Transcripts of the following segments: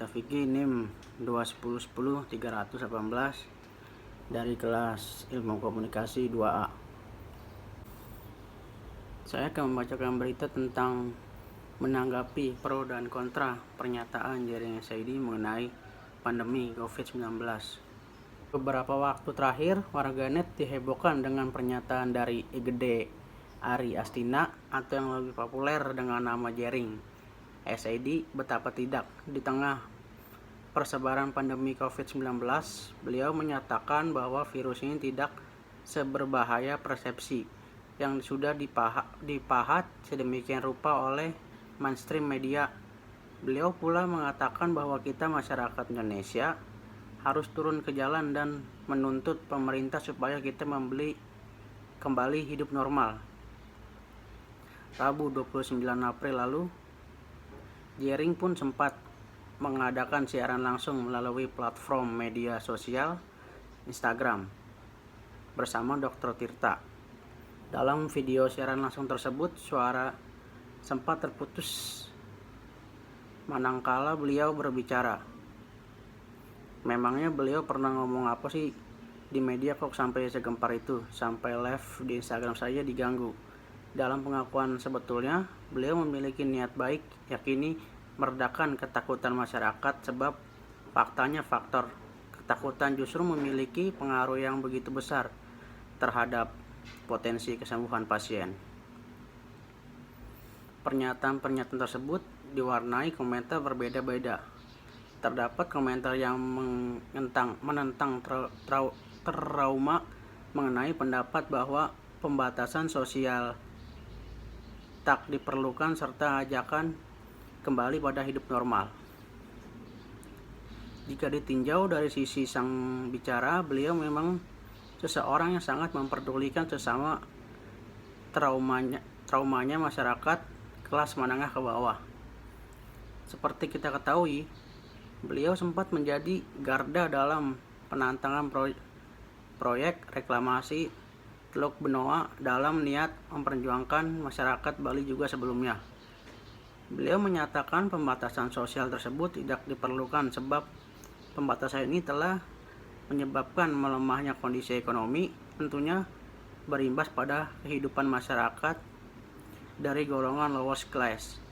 Tafiki NIM 2110318 dari kelas Ilmu Komunikasi 2A. Saya akan membacakan berita tentang menanggapi pro dan kontra pernyataan jaringan SID mengenai pandemi COVID-19. Beberapa waktu terakhir, warganet dihebohkan dengan pernyataan dari Igede Ari Astina atau yang lebih populer dengan nama Jering SID. Betapa tidak, di tengah persebaran pandemi COVID-19, beliau menyatakan bahwa virus ini tidak seberbahaya persepsi yang sudah dipahat sedemikian rupa oleh mainstream media. Beliau pula mengatakan bahwa kita masyarakat Indonesia harus turun ke jalan dan menuntut pemerintah supaya kita kembali hidup normal. Rabu 29 April lalu, Jering pun sempat mengadakan siaran langsung melalui platform media sosial Instagram bersama Dr. Tirta. Dalam video siaran langsung tersebut, suara sempat terputus manakala beliau berbicara. Memangnya beliau pernah ngomong apa sih di media kok sampai segempar itu, sampai live di Instagram saja diganggu. Dalam pengakuan sebetulnya, beliau memiliki niat baik, yakini meredakan ketakutan masyarakat, sebab faktanya faktor ketakutan justru memiliki pengaruh yang begitu besar terhadap potensi kesembuhan pasien. Pernyataan-pernyataan tersebut diwarnai komentar berbeda-beda. Terdapat komentar yang menentang trauma mengenai pendapat bahwa pembatasan sosial tak diperlukan serta ajakan kembali pada hidup normal. Jika ditinjau dari sisi sang bicara, beliau memang seseorang yang sangat memperdulikan sesama traumanya masyarakat kelas menengah ke bawah. Seperti kita ketahui, beliau sempat menjadi garda dalam penantangan proyek reklamasi Teluk Benoa dalam niat memperjuangkan masyarakat Bali juga sebelumnya. Beliau menyatakan pembatasan sosial tersebut tidak diperlukan sebab pembatasan ini telah menyebabkan melemahnya kondisi ekonomi, tentunya berimbas pada kehidupan masyarakat dari golongan lowest class.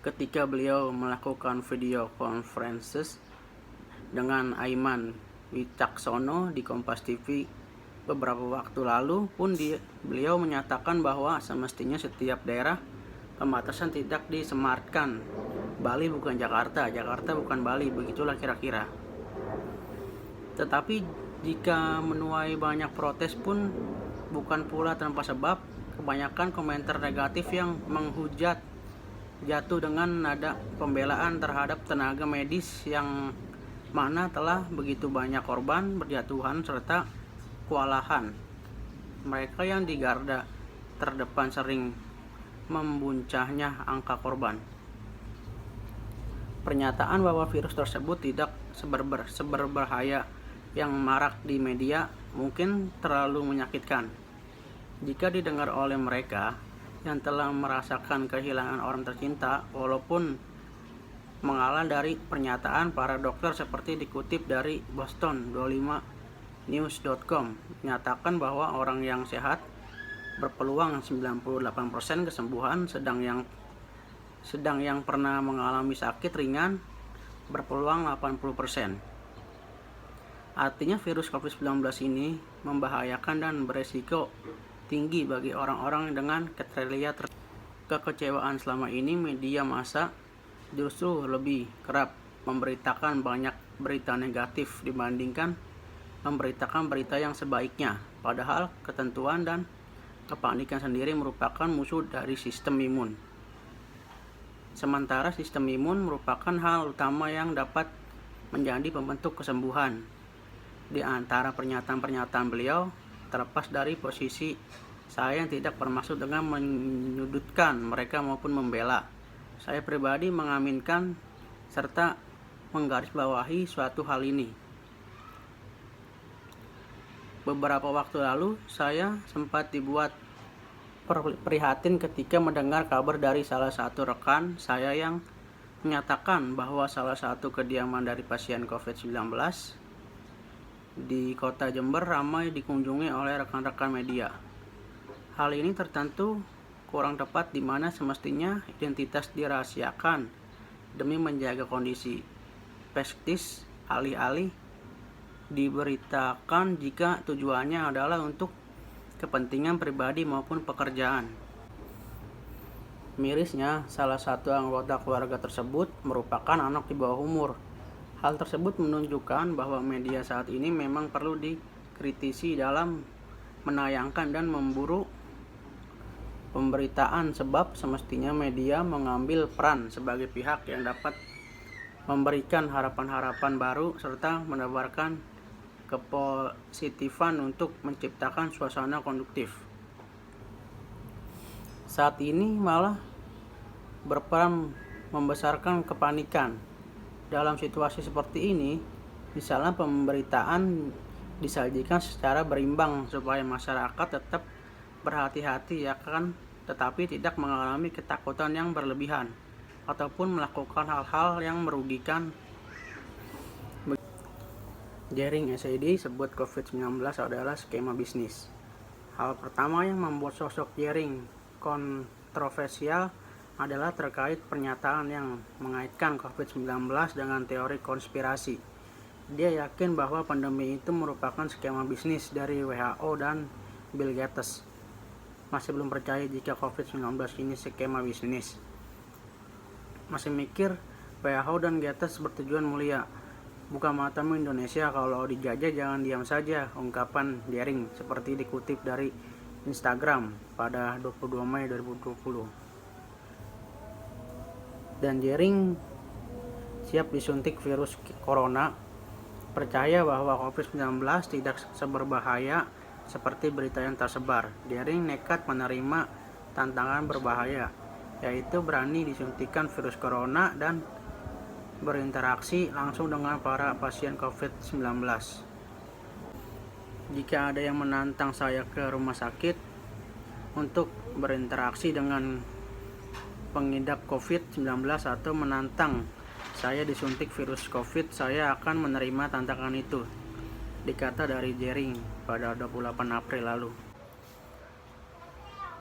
Ketika beliau melakukan video conferences dengan Aiman Wicaksono di Kompas TV beberapa waktu lalu pun beliau menyatakan bahwa semestinya setiap daerah pembatasan tidak disematkan. Bali bukan Jakarta, Jakarta bukan Bali, begitulah kira-kira. Tetapi jika menuai banyak protes pun bukan pula tanpa sebab. Kebanyakan komentar negatif yang menghujat jatuh dengan nada pembelaan terhadap tenaga medis yang mana telah begitu banyak korban berjatuhan serta kewalahan. Mereka yang di garda terdepan sering membuncahnya angka korban. Pernyataan bahwa virus tersebut tidak seberbahaya yang marak di media mungkin terlalu menyakitkan jika didengar oleh mereka yang telah merasakan kehilangan orang tercinta, walaupun mengalah dari pernyataan para dokter seperti dikutip dari Boston25news.com menyatakan bahwa orang yang sehat berpeluang 98% kesembuhan, sedang yang pernah mengalami sakit ringan berpeluang 80%. Artinya virus COVID-19 ini membahayakan dan beresiko tinggi bagi orang-orang dengan kriteria kekecewaan. Selama ini media massa justru lebih kerap memberitakan banyak berita negatif dibandingkan memberitakan berita yang sebaiknya, padahal ketentuan dan kepanikan sendiri merupakan musuh dari sistem imun. Sementara sistem imun merupakan hal utama yang dapat menjadi pembentuk kesembuhan. Di antara pernyataan-pernyataan beliau, terlepas dari posisi saya yang tidak bermaksud dengan menyudutkan mereka maupun membela, saya pribadi mengaminkan serta menggarisbawahi suatu hal ini. Beberapa waktu lalu saya sempat dibuat prihatin ketika mendengar kabar dari salah satu rekan saya yang menyatakan bahwa salah satu kediaman dari pasien COVID-19 di kota Jember ramai dikunjungi oleh rekan-rekan media. Hal ini tertentu kurang tepat di mana semestinya identitas dirahasiakan demi menjaga kondisi psikis, alih-alih diberitakan jika tujuannya adalah untuk kepentingan pribadi maupun pekerjaan. Mirisnya, salah satu anggota keluarga tersebut merupakan anak di bawah umur. Hal tersebut menunjukkan bahwa media saat ini memang perlu dikritisi dalam menayangkan dan memburu pemberitaan, sebab semestinya media mengambil peran sebagai pihak yang dapat memberikan harapan-harapan baru serta menebarkan kepositifan untuk menciptakan suasana konduktif. Saat ini malah berperan membesarkan kepanikan. Dalam situasi seperti ini, misalnya pemberitaan disajikan secara berimbang supaya masyarakat tetap berhati-hati tetapi tidak mengalami ketakutan yang berlebihan ataupun melakukan hal-hal yang merugikan. Jering SID sebut COVID-19 adalah skema bisnis. Hal pertama yang membuat sosok Jering kontroversial adalah terkait pernyataan yang mengaitkan COVID-19 dengan teori konspirasi. Dia yakin bahwa pandemi itu merupakan skema bisnis dari WHO dan Bill Gates. Masih belum percaya jika COVID-19 ini skema bisnis. Masih mikir WHO dan Gates bertujuan mulia. Buka matamu Indonesia, kalau dijajah jangan diam saja, ungkapan Jering seperti dikutip dari Instagram pada 22 Mei 2020. Dan Jering siap disuntik virus corona, percaya bahwa COVID-19 tidak seberbahaya seperti berita yang tersebar. Jering nekat menerima tantangan berbahaya, yaitu berani disuntikan virus corona dan berinteraksi langsung dengan para pasien COVID-19. Jika ada yang menantang saya ke rumah sakit untuk berinteraksi dengan pengidap COVID-19 atau menantang saya disuntik virus COVID, saya akan menerima tantangan itu, dikata dari Jering pada 28 April lalu.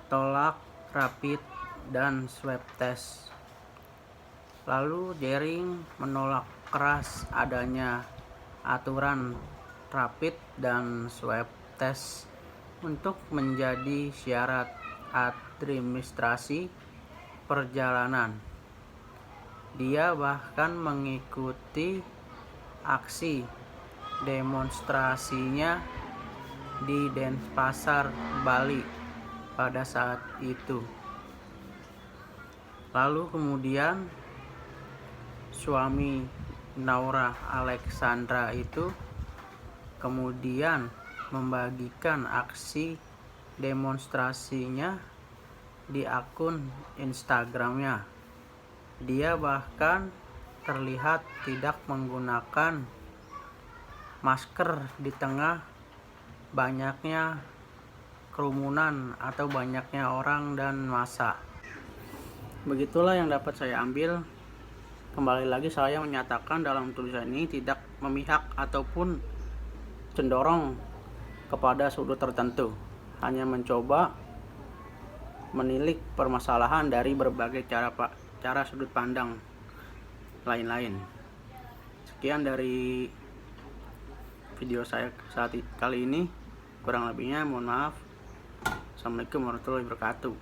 Tolak rapid dan swab test. Lalu Jering menolak keras adanya aturan rapid dan swab test untuk menjadi syarat administrasi perjalanan. Dia bahkan mengikuti aksi demonstrasinya di Denpasar, Bali pada saat itu. Lalu kemudian suami Naura Alexandra itu kemudian membagikan aksi demonstrasinya di akun Instagramnya. Dia bahkan terlihat tidak menggunakan masker di tengah banyaknya kerumunan atau banyaknya orang dan massa. Begitulah yang dapat saya ambil. Kembali lagi saya menyatakan dalam tulisan ini tidak memihak ataupun cenderung kepada sudut tertentu, hanya mencoba menilik permasalahan dari berbagai cara sudut pandang lain-lain. Sekian dari video saya kali ini, kurang lebihnya mohon maaf. Assalamualaikum warahmatullahi wabarakatuh.